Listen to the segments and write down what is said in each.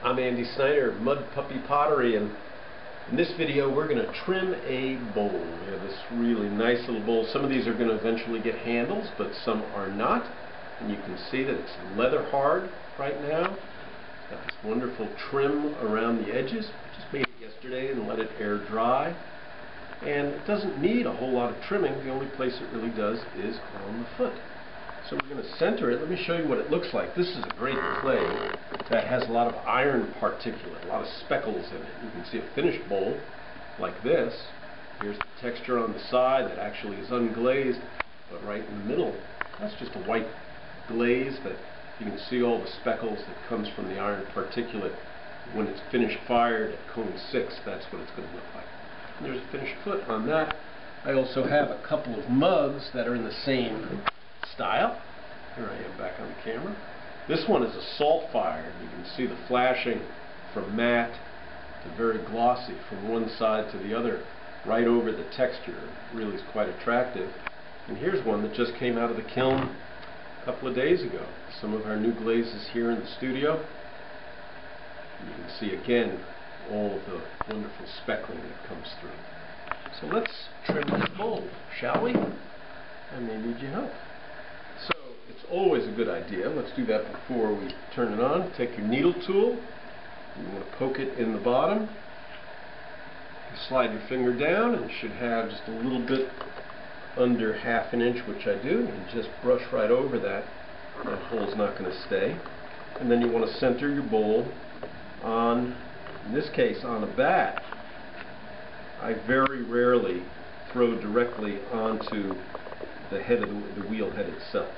I'm Andy Snyder, Mud Puppy Pottery, and in this video we're going to trim a bowl. We have this really nice little bowl. Some of these are going to eventually get handles, but some are not. And you can see that it's leather hard right now. It's got this wonderful trim around the edges. I just made it yesterday and let it air dry. And it doesn't need a whole lot of trimming. The only place it really does is on the foot. So we're going to center it. Let me show you what it looks like. This is a great clay that has a lot of iron particulate, a lot of speckles in it. You can see a finished bowl like this. Here's the texture on the side that actually is unglazed, but right in the middle, that's just a white glaze that you can see all the speckles that comes from the iron particulate. When it's finished fired at cone 6, that's what it's going to look like. And there's a finished foot on that. I also have a couple of mugs that are in the same style. Here I am back on the camera. This one is a salt fired. You can see the flashing from matte to very glossy from one side to the other, right over the texture. It really is quite attractive. And here's one that just came out of the kiln a couple of days ago. Some of our new glazes here in the studio. And you can see again all of the wonderful speckling that comes through. So let's trim this bowl, shall we? I may need your help. So it's always a good idea. Let's do that before we turn it on. Take your needle tool. You want to poke it in the bottom. You slide your finger down and you should have just a little bit under ½ an inch, which I do. And just brush right over that. That hole's not going to stay. And then you want to center your bowl on, in this case, on a bat. I very rarely throw directly onto the head of the wheel head itself,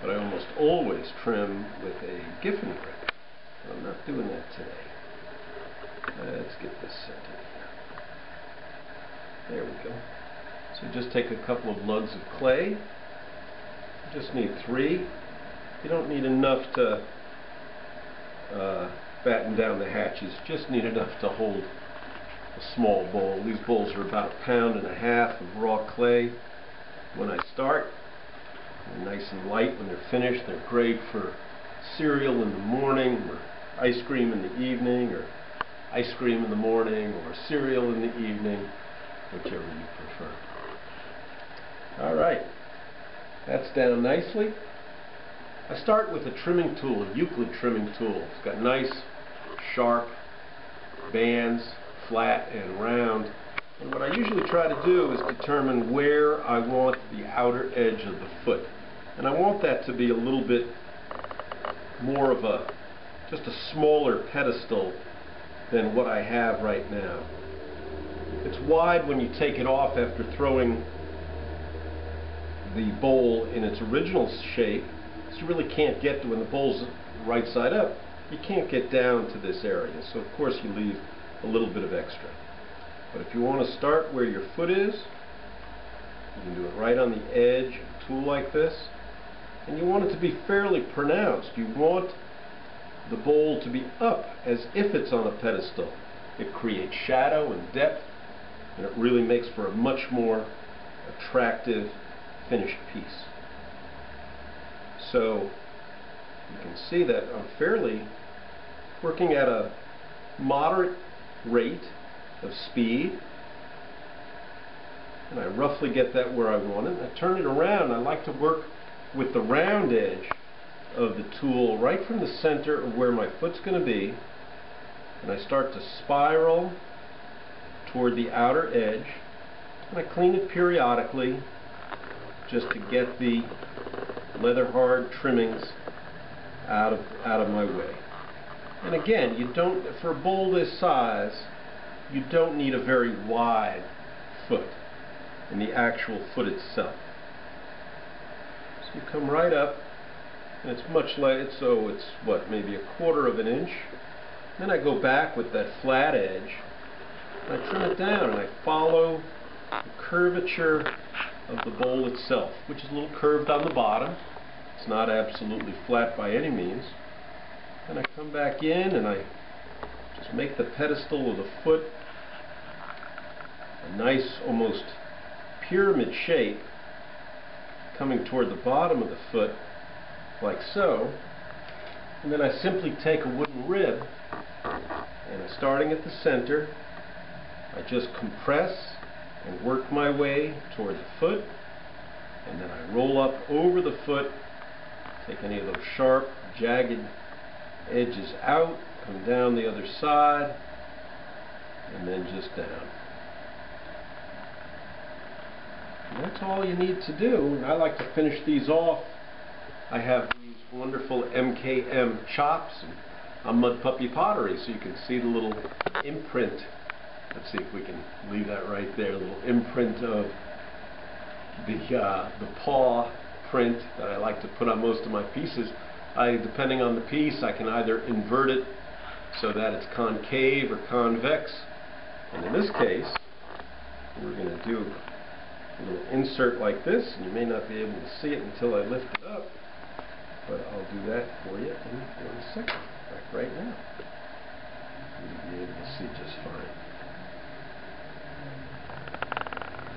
but I almost always trim with a Giffen grip. I'm not doing that today. Let's get this centered here. There we go. So just take a couple of lugs of clay. You just need 3. You don't need enough to batten down the hatches. Just need enough to hold a small bowl. These bowls are about 1.5 pounds of raw clay. When I start, they're nice and light. When they're finished, they're great for cereal in the morning, or ice cream in the evening, or ice cream in the morning, or cereal in the evening, whichever you prefer. Alright, that's down nicely. I start with a trimming tool, a Euclid trimming tool. It's got nice, sharp bands, flat and round. And what I usually try to do is determine where I want the outer edge of the foot. And I want that to be a little bit more of just a smaller pedestal than what I have right now. It's wide when you take it off after throwing the bowl in its original shape, so you really can't get to, when the bowl's right side up, you can't get down to this area. So of course you leave a little bit of extra. But if you want to start where your foot is, you can do it right on the edge of a tool like this. And you want it to be fairly pronounced. You want the bowl to be up as if it's on a pedestal. It creates shadow and depth, and it really makes for a much more attractive finished piece. So you can see that I'm fairly working at a moderate rate of speed, and I roughly get that where I want it. I turn it around. I like to work with the round edge of the tool right from the center of where my foot's going to be, and I start to spiral toward the outer edge, and I clean it periodically just to get the leather hard trimmings out of my way. And again, you don't, for a bowl this size, you don't need a very wide foot in the actual foot itself. So you come right up, and it's much light, so it's what, maybe 1/4 of an inch. Then I go back with that flat edge, and I trim it down, and I follow the curvature of the bowl itself, which is a little curved on the bottom. It's not absolutely flat by any means. And I come back in and I just make the pedestal of the foot a nice, almost pyramid shape, coming toward the bottom of the foot like so. And then I simply take a wooden rib, and starting at the center, I just compress and work my way toward the foot, and then I roll up over the foot, take any of those sharp, jagged edges out, come down the other side, and then just down. And that's all you need to do. And I like to finish these off. I have these wonderful MKM chops on Mud Puppy Pottery, so you can see the little imprint. Let's see if we can leave that right there, a little imprint of the paw print that I like to put on most of my pieces. Depending on the piece, I can either invert it so that it's concave or convex, and in this case we're going to do a little insert like this, and you may not be able to see it until I lift it up, but I'll do that for you in 1 second, like right now. You'll be able to see just fine.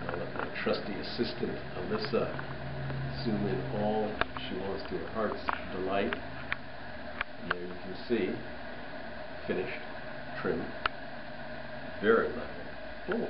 I'll let my trusty assistant Alyssa zoom in all she wants to her heart's delight. And there you can see, finished, trim, very level. Oh.